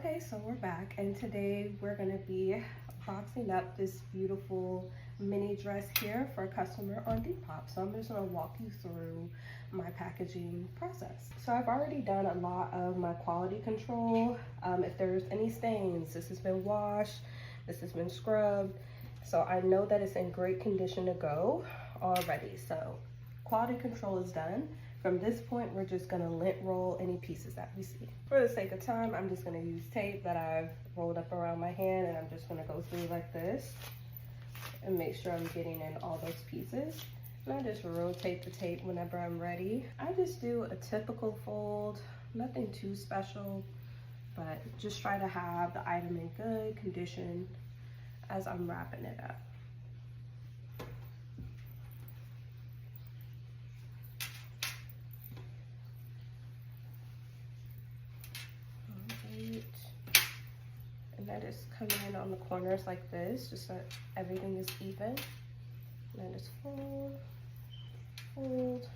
Okay, so we're back, and today we're going to be boxing up this beautiful mini dress here for a customer on Depop. So I'm just going to walk you through my packaging process. So I've already done a lot of my quality control. If there's any stains, this has been washed, this has been scrubbed. So I know that it's in great condition to go already. So quality control is done. From this point, we're just gonna lint roll any pieces that we see. For the sake of time, I'm just gonna use tape that I've rolled up around my hand, and I'm just gonna go through like this and make sure I'm getting in all those pieces. And I just rotate the tape whenever I'm ready. I just do a typical fold, nothing too special, but just try to have the item in good condition as I'm wrapping it up. And I just come in on the corners like this, just so everything is even. And I just fold, fold,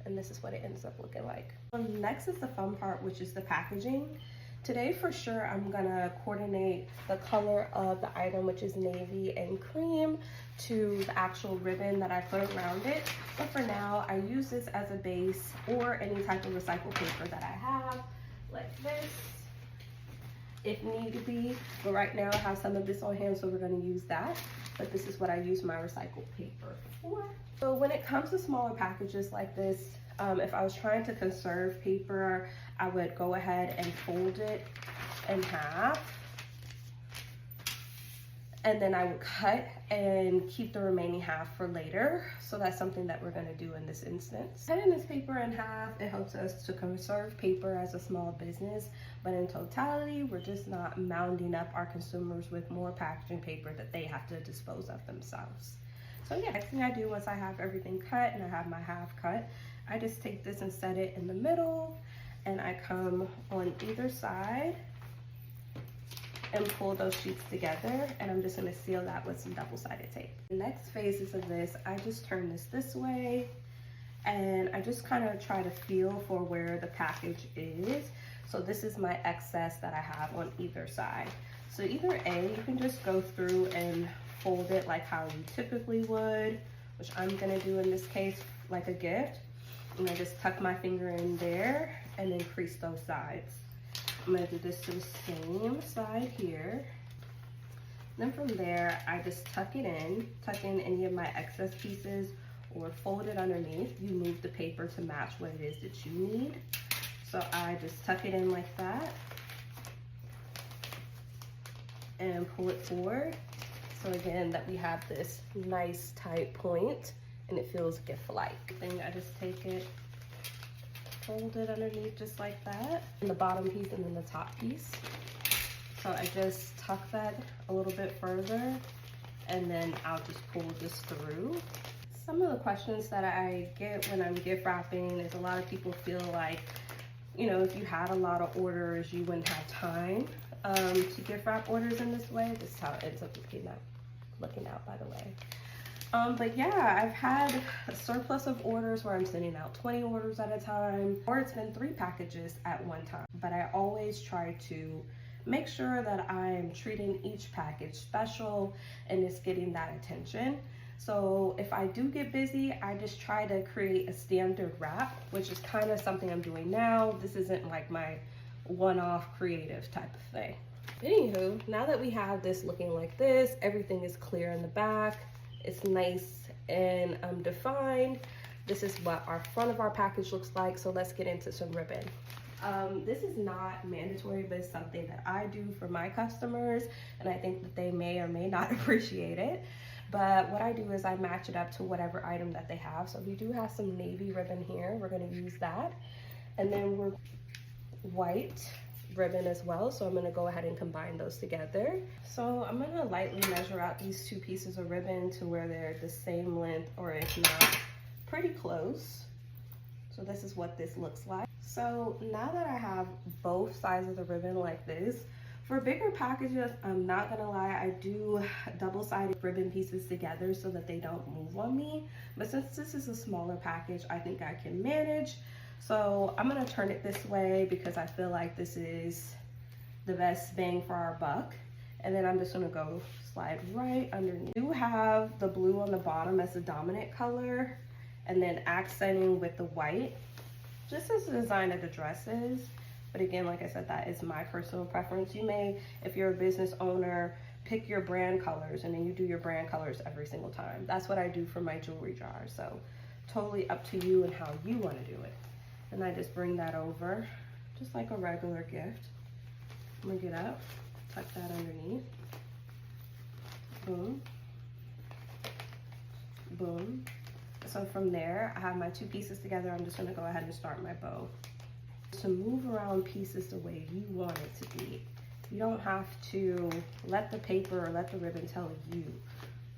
and this is what it ends up looking like. Next is the fun part, which is the packaging. Today for sure I'm gonna coordinate the color of the item, which is navy and cream, to the actual ribbon that I put around it. But for now, I use this as a base or any type of recycled paper that I have, like this, if need to be. But right now I have some of this on hand, so we're gonna use that. But this is what I use my recycled paper for. So when it comes to smaller packages like this, if I was trying to conserve paper, I would go ahead and fold it in half. And then I would cut and keep the remaining half for later. So that's something that we're gonna do in this instance. Cutting this paper in half, it helps us to conserve paper as a small business, but in totality, we're just not mounding up our consumers with more packaging paper that they have to dispose of themselves. So yeah, next thing I do once I have everything cut and I have my half cut, I just take this and set it in the middle, and I come on either side and pull those sheets together, and I'm just gonna seal that with some double-sided tape. The next phases of this, I just turn this way, and I just kind of try to feel for where the package is. So this is my excess that I have on either side. So either A, you can just go through and fold it like how you typically would, which I'm gonna do in this case like a gift. And I just tuck my finger in there and then crease those sides. I'm gonna do this to the same side here. Then from there, I just tuck in any of my excess pieces or fold it underneath. You move the paper to match what it is that you need. So I just tuck it in like that and pull it forward. So again, that we have this nice tight point and it feels gift-like. Then I just take it, fold it underneath just like that, and the bottom piece and then the top piece. So I just tuck that a little bit further, and then I'll just pull this through. Some of the questions that I get when I'm gift wrapping is a lot of people feel like, you know, if you had a lot of orders, you wouldn't have time to gift wrap orders in this way. This is how it ends up looking out, by the way. But yeah, I've had a surplus of orders where I'm sending out 20 orders at a time, or it's been 3 packages at one time. But I always try to make sure that I'm treating each package special and it's getting that attention. So if I do get busy, I just try to create a standard wrap, which is kind of something I'm doing now. This isn't like my one-off creative type of thing. Anywho, now that we have this looking like this, everything is clear in the back. It's nice and defined. This is what our front of our package looks like. So let's get into some ribbon. This is not mandatory, but it's something that I do for my customers, and I think that they may or may not appreciate it. But what I do is I match it up to whatever item that they have. So we do have some navy ribbon here. We're gonna use that. And then we're white ribbon as well, so I'm going to go ahead and combine those together. So I'm going to lightly measure out these 2 pieces of ribbon to where they're the same length, or if not, pretty close. So this is what this looks like. So now that I have both sides of the ribbon like this, for bigger packages, I'm not gonna lie, I do double-sided ribbon pieces together so that they don't move on me. But since this is a smaller package, I think I can manage. So I'm gonna turn it this way because I feel like this is the best bang for our buck. And then I'm just gonna go slide right underneath. You have the blue on the bottom as the dominant color, and then accenting with the white, just as the design of the dress is. But again, like I said, that is my personal preference. You may, if you're a business owner, pick your brand colors and then you do your brand colors every single time. That's what I do for my jewelry jars. So totally up to you and how you want to do it. And I just bring that over just like a regular gift. I'm gonna get up, tuck that underneath. Boom, boom. So from there, I have my two pieces together. I'm just gonna go ahead and start my bow. To move around pieces the way you want it to be. You don't have to let the paper or let the ribbon tell you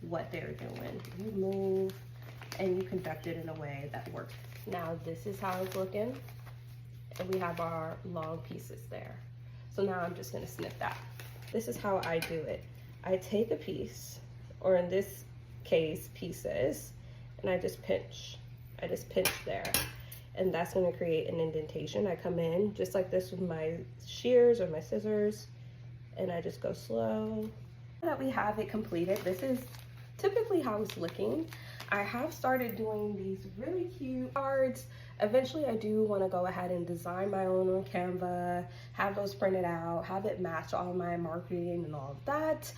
what they're doing. You move and you conduct it in a way that works. Now this is how it's looking, and we have our long pieces there. So now I'm just gonna snip that. This is how I do it. I take a piece, or in this case, pieces, and I just pinch. I just pinch there. And that's gonna create an indentation. I come in just like this with my shears or my scissors, and I just go slow. Now that we have it completed, this is typically how it's looking. I have started doing these really cute cards. Eventually I do wanna go ahead and design my own on Canva, have those printed out, have it match all my marketing and all of that.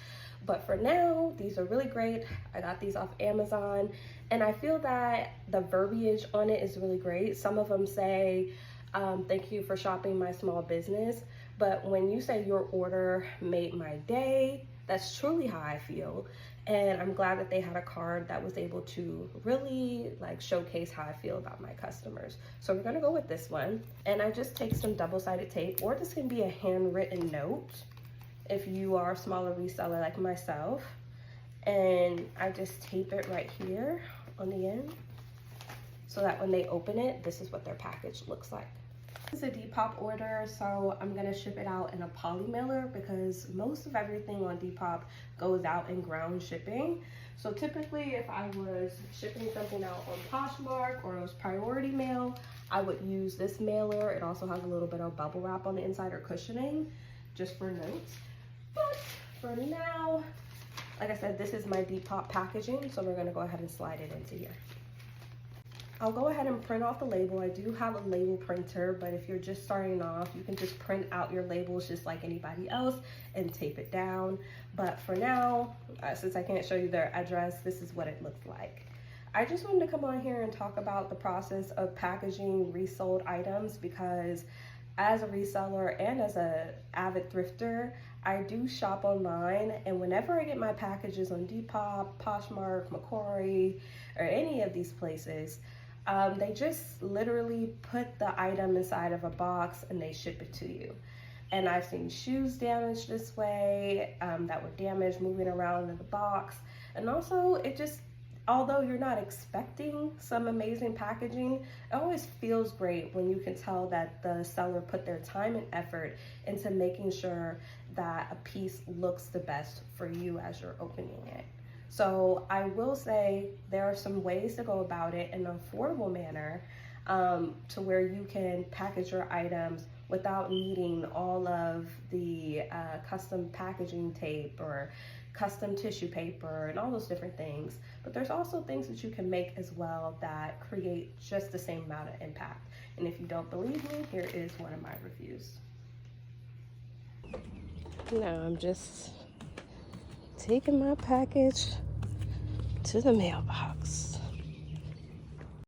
But for now, these are really great. I got these off Amazon, and I feel that the verbiage on it is really great. Some of them say, thank you for shopping my small business. But when you say your order made my day, that's truly how I feel. And I'm glad that they had a card that was able to really like showcase how I feel about my customers. So we're gonna go with this one. And I just take some double-sided tape, or this can be a handwritten note if you are a smaller reseller like myself. And I just tape it right here on the end so that when they open it, this is what their package looks like. This is a Depop order, so I'm gonna ship it out in a poly mailer because most of everything on Depop goes out in ground shipping. So typically if I was shipping something out on Poshmark or it was priority mail, I would use this mailer. It also has a little bit of bubble wrap on the inside or cushioning just for notes. But for now, like I said, this is my Depop packaging, so we're gonna go ahead and slide it into here. I'll go ahead and print off the label. I do have a label printer, but if you're just starting off, you can just print out your labels just like anybody else and tape it down. But for now, since I can't show you their address, this is what it looks like. I just wanted to come on here and talk about the process of packaging resold items, because as a reseller and as an avid thrifter, I do shop online, and whenever I get my packages on Depop, Poshmark, Macquarie, or any of these places, they just literally put the item inside of a box and they ship it to you. And I've seen shoes damaged this way, that were damaged moving around in the box. And also it just, although you're not expecting some amazing packaging, it always feels great when you can tell that the seller put their time and effort into making sure that a piece looks the best for you as you're opening it. So I will say there are some ways to go about it in an affordable manner, to where you can package your items without needing all of the custom packaging tape or custom tissue paper and all those different things. But there's also things that you can make as well that create just the same amount of impact. And if you don't believe me, here is one of my reviews. Now I'm just taking my package to the mailbox.